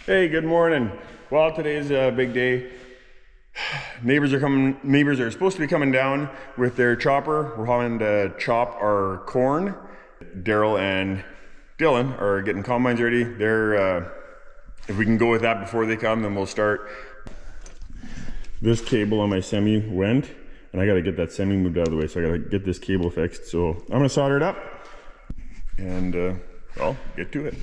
Hey, good morning. Well, today's a big day. Neighbors are supposed to be coming down with their chopper. We're having to chop our corn. Daryl and Dylan are getting combines ready. If we can go with that before they come, then we'll start. This cable on my semi went, and I gotta get that semi moved out of the way, so I gotta get this cable fixed. So I'm gonna solder it up, and I'll get to it.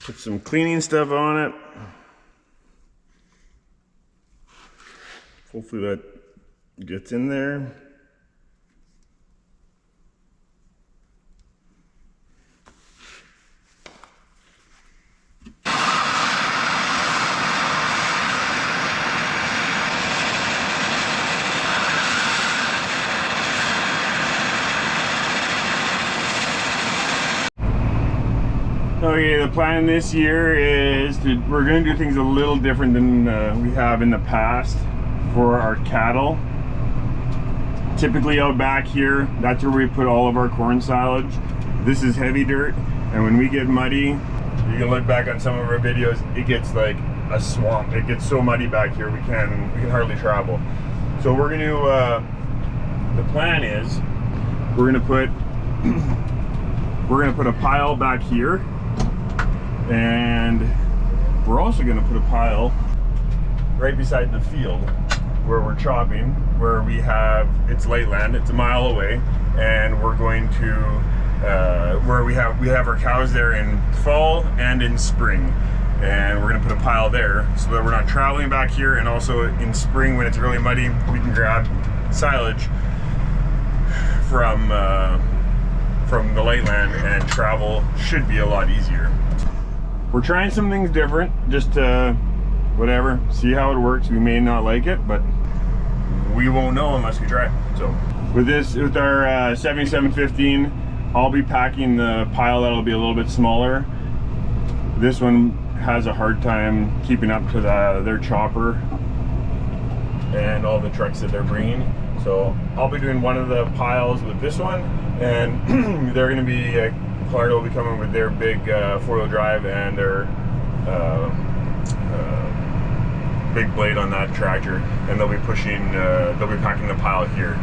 Put some cleaning stuff on it. Hopefully that gets in there. Okay, the plan this year is we're going to do things a little different than we have in the past for our cattle. Typically out back here, that's where we put all of our corn silage. This is heavy dirt, and when we get muddy, you can look back on some of our videos, it gets like a swamp. It gets so muddy back here we can hardly travel. So we're going to the plan is we're going to put a pile back here. And we're also going to put a pile right beside the field where we're chopping, where it's light land, it's a mile away, and we're going to where we have our cows there in fall and in spring, and we're going to put a pile there so that we're not traveling back here, and also in spring when it's really muddy we can grab silage from the light land, and travel should be a lot easier. We're trying some things different, just to whatever, see how it works. We may not like it, but we won't know unless we try. So with our 7715, I'll be packing the pile that'll be a little bit smaller. This one has a hard time keeping up to their chopper and all the trucks that they're bringing. So I'll be doing one of the piles with this one, and they're going to be Clardo will be coming with their big four-wheel drive and their big blade on that tractor, and they'll be packing the pile here.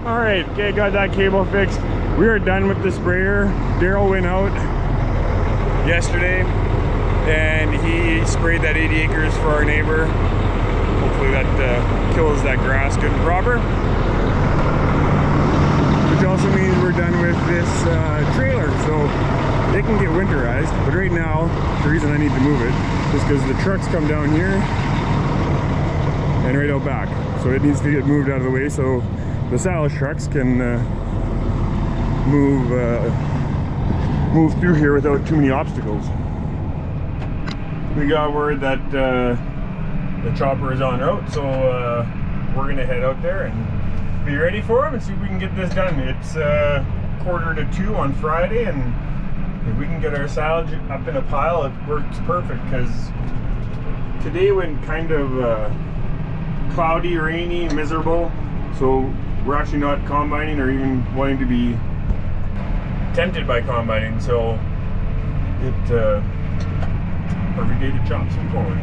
Alright, okay, got that cable fixed. We are done with the sprayer. Daryl went out yesterday and he sprayed that 80 acres for our neighbor. Hopefully that kills that grass good and proper. Which also means we're done with this trailer, so it can get winterized. But right now, the reason I need to move it is because the trucks come down here and right out back. So it needs to get moved out of the way so the silage trucks can move through here without too many obstacles. We got word that the chopper is en route, so we're gonna head out there and be ready for him and see if we can get this done. It's 1:45 on Friday, and if we can get our silage up in a pile, it works perfect, because today went kind of cloudy, rainy, miserable, so we're actually not combining or even wanting to be tempted by combining, so perfect day to chop some corn.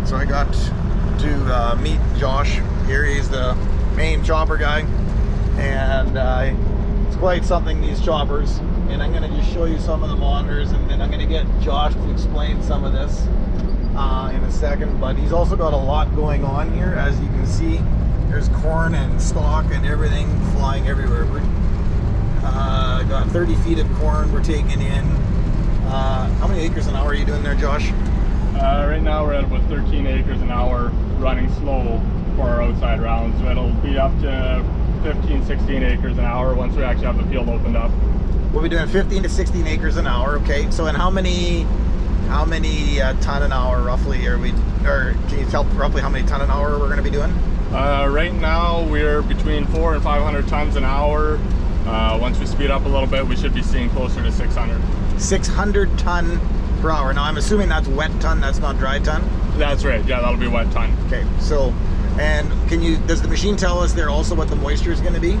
So I got to meet Josh here. He's the main chopper guy, and it's quite something, these choppers. And I'm going to just show you some of the monitors, and then I'm going to get Josh to explain some of this in a second. But he's also got a lot going on here. As you can see, there's corn and stalk and everything flying everywhere. Got 30 feet of corn we're taking in. How many acres an hour are you doing there, Josh? Right now we're at about 13 acres an hour, running slow for our outside rounds. So it'll be up to 15, 16 acres an hour once we actually have the field opened up. We'll be doing 15 to 16 acres an hour, okay. So and how many ton an hour roughly are we, or can you tell roughly how many ton an hour we're going to be doing? Right now we're between 400 and 500 tons an hour. Once we speed up a little bit, we should be seeing closer to 600. 600 ton per hour. Now I'm assuming that's wet ton, that's not dry ton? That's right, yeah, that'll be wet ton. Okay, so, and does the machine tell us there also what the moisture is going to be?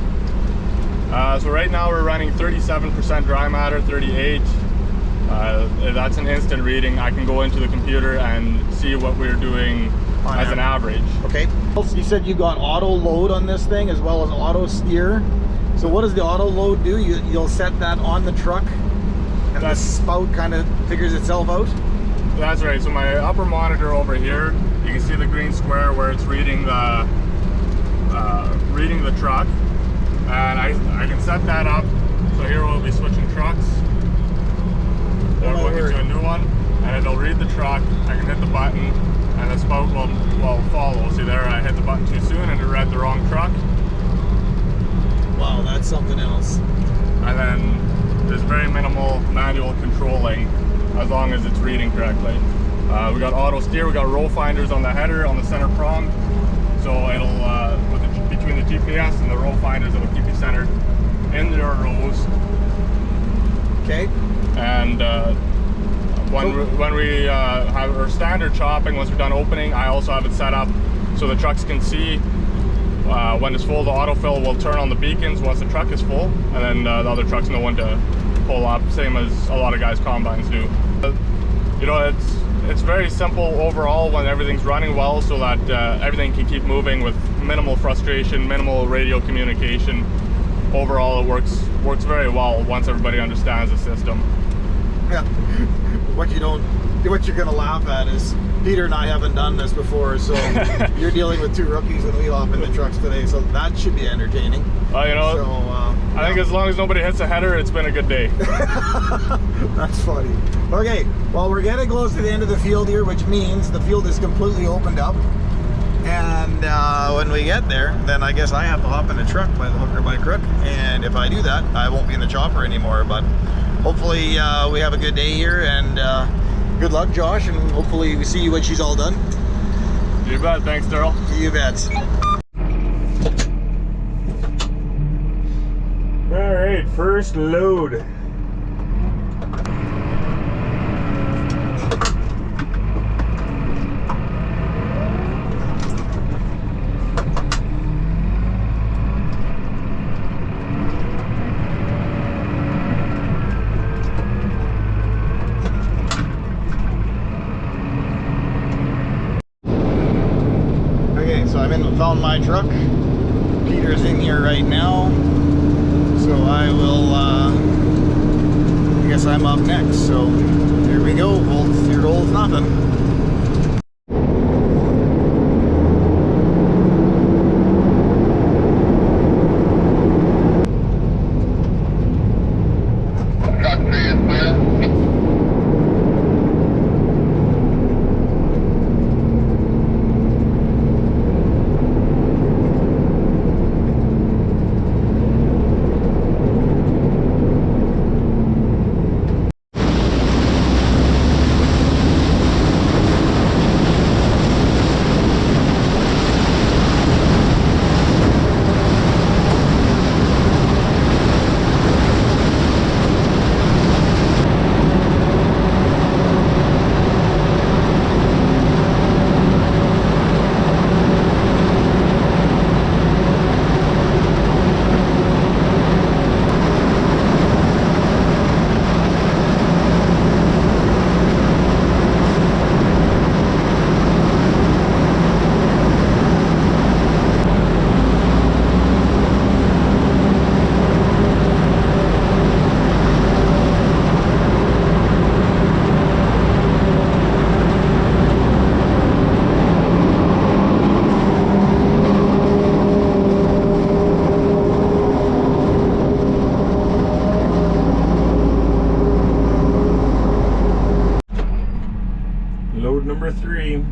So right now we're running 37% dry matter, 38. That's an instant reading. I can go into the computer and see what we're doing as an average. Okay. You said you got auto load on this thing as well as auto steer. So what does the auto load do? You'll set that on the truck, and the spout kind of figures itself out? That's right. So my upper monitor over here, you can see the green square where it's reading the truck, and I can set that up. So here we'll be switching trucks. We'll go into a new one, and it'll read the truck. I can hit the button, and the spout will follow. See there, I hit the button too soon, and it read the wrong truck. Wow, that's something else. And then there's very minimal manual controlling as long as it's reading correctly. We got auto steer, we got row finders on the header, on the center prong. So it'll, between the GPS and the row finders, it'll keep you centered in your rows. Okay. And when we have our standard chopping, once we're done opening, I also have it set up so the trucks can see when it's full. The autofill will turn on the beacons once the truck is full, and then the other trucks know when to pull up, same as a lot of guys' combines do. You know, it's very simple overall when everything's running well, so that everything can keep moving with minimal frustration, minimal radio communication. Overall, it works very well once everybody understands the system. Yeah. What you're gonna laugh at is Peter and I haven't done this before, so you're dealing with two rookies when we hop in the trucks today, so that should be entertaining. You know, so, I think as long as nobody hits a header, it's been a good day. That's funny. Okay, well, we're getting close to the end of the field here, which means the field is completely opened up. And when we get there, then I guess I have to hop in the truck by the hook or by crook. And if I do that, I won't be in the chopper anymore. But hopefully we have a good day here, and good luck, Josh, and hopefully we see you when she's all done. You bet. Thanks, Daryl. You bet. All right, first load. found my truck. Peter's in here right now, so I will, I guess I'm up next, so here we go, old 0 nothing. Load number 3.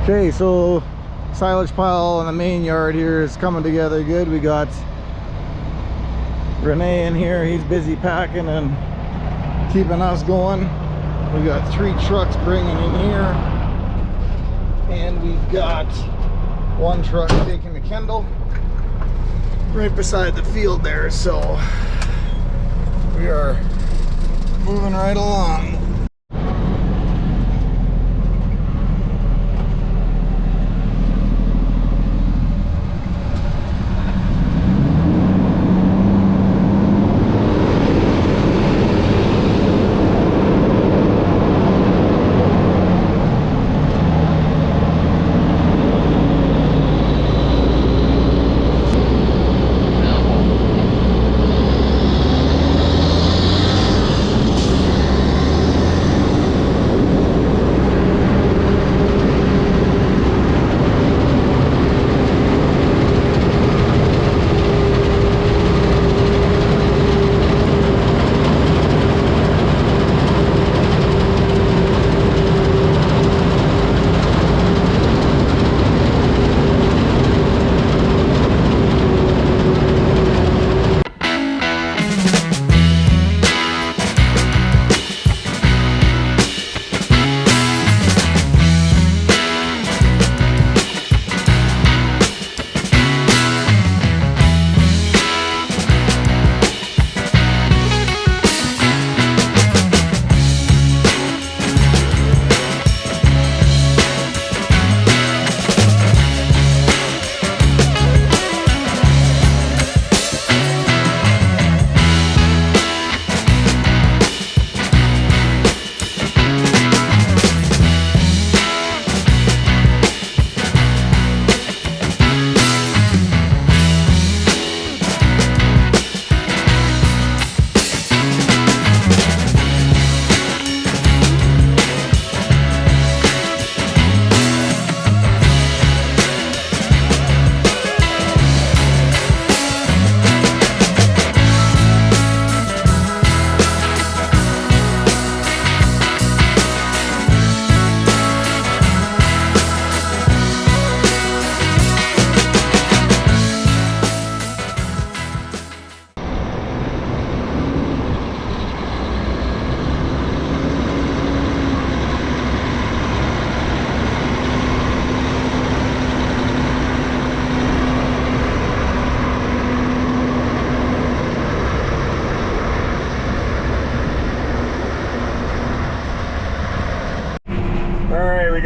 Okay, so silage pile in the main yard here is coming together good. We got Renee in here, he's busy packing and keeping us going. We got 3 trucks bringing in here, and we've got 1 truck taking to Kendall right beside the field there, so we are moving right along.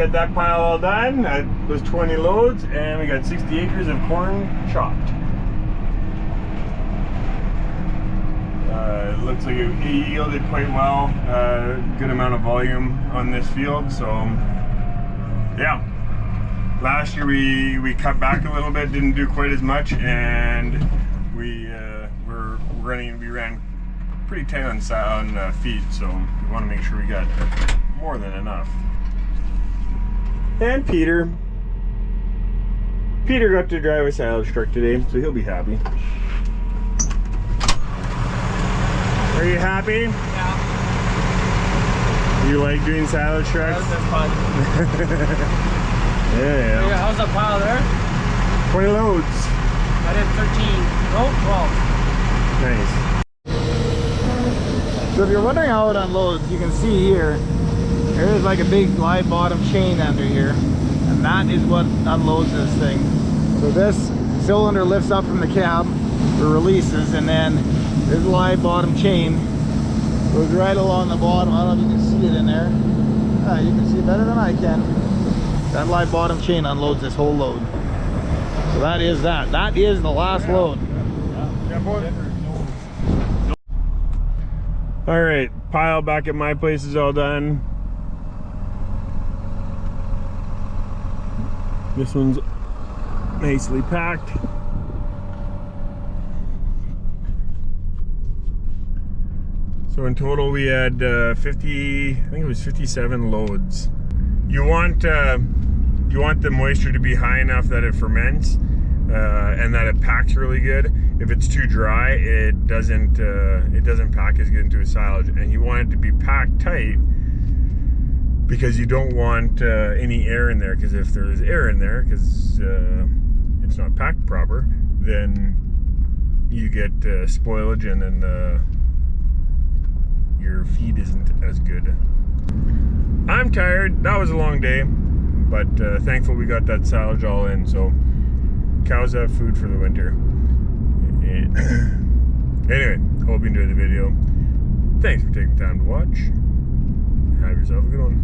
got that pile all done. That was 20 loads, and we got 60 acres of corn chopped. It looks like it yielded quite well. Good amount of volume on this field. So yeah, last year we cut back a little bit, didn't do quite as much, and we ran pretty tight on feed. So we want to make sure we got more than enough. And Peter got to drive a silage truck today, so he'll be happy. Are you happy? Yeah. You like doing silage trucks? That's fun. Yeah. How's that pile there? 20 loads. I did 13. No, 12. Nice. So if you're wondering how it unloads, you can see here, there's like a big live bottom chain under here, and that is what unloads this thing. So this cylinder lifts up from the cab, or releases, and then this live bottom chain goes right along the bottom. I don't know if you can see it in there. You can see it better than I can. That live bottom chain unloads this whole load. So that is that. That is the last load. All right, pile back at my place is all done. This one's nicely packed. So in total we had 50, I think it was 57 loads. You want the moisture to be high enough that it ferments and that it packs really good. If it's too dry, it doesn't pack as good into a silage. And you want it to be packed tight because you don't want any air in there. Because if there's air in there, because it's not packed proper, then you get spoilage, and then your feed isn't as good. I'm tired. That was a long day, but thankful we got that silage all in. So cows have food for the winter. Anyway, hope you enjoyed the video. Thanks for taking the time to watch. Have yourself a good one.